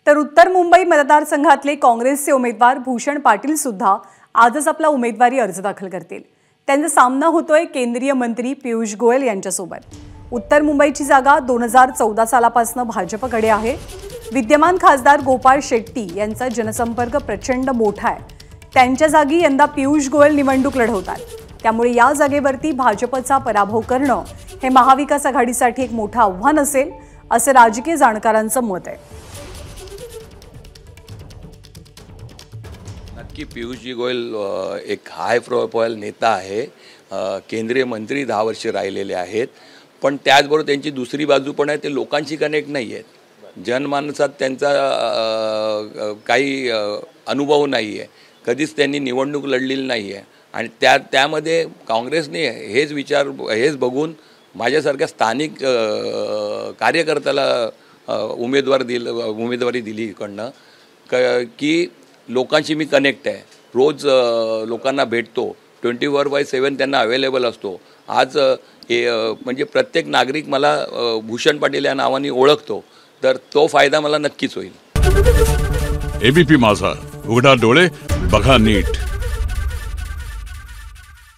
तर उत्तर मुंबई मतदारसंघातले काँग्रेसचे उमेदवार भूषण पाटील सुद्धा आजच आपला उमेदवारी अर्ज दाखल करतील। त्यांचा सामना होतोय केंद्रीय मंत्री पियुष गोयल यांच्यासोबत। उत्तर मुंबईची जागा 2014 सालापासून भाजपकडे आहे। विद्यमान खासदार गोपाळ शेट्टी यांचा जनसंपर्क प्रचंड मोठा आहे। त्यांच्या जागी यंदा पियुष गोयल निवडणूक लढवतात। त्यामुळे या जागेवरती भाजपचा पराभव करणं हे महाविकास आघाडीसाठी एक मोठं आव्हान असेल असे राजकीय जाणकारांचं मत आहे। नक्की पियुषजी गोयल एक हाय प्रोफाइल नेता आहे। केंद्रीय मंत्री 10 वर्ष राहिलेले आहेत, पण त्याचबरोबर त्यांची दुसरी बाजू पण आहे, ते लोकांशी कनेक्ट नाही आहेत। जनमानसात त्यांचा काही अनुभव नाही आहे, कधीच त्यांनी निवडणूक लढलेली नाही आहे आणि त्यामध्ये काँग्रेसने हेच बघून माझ्यासारख्या स्थानिक कार्यकर्त्याला उमेदवारी दिली इकडनं की लोकांशी मी कनेक्ट आहे, रोज लोकांना भेटतो, 24/7 त्यांना अवेलेबल असतो। आज म्हणजे प्रत्येक नागरिक मला भूषण पाटील या नावाने ओळखतो, तर तो फायदा मला नक्कीच होईल। एबीपी माझा, उघडा डोळे बघा नीट।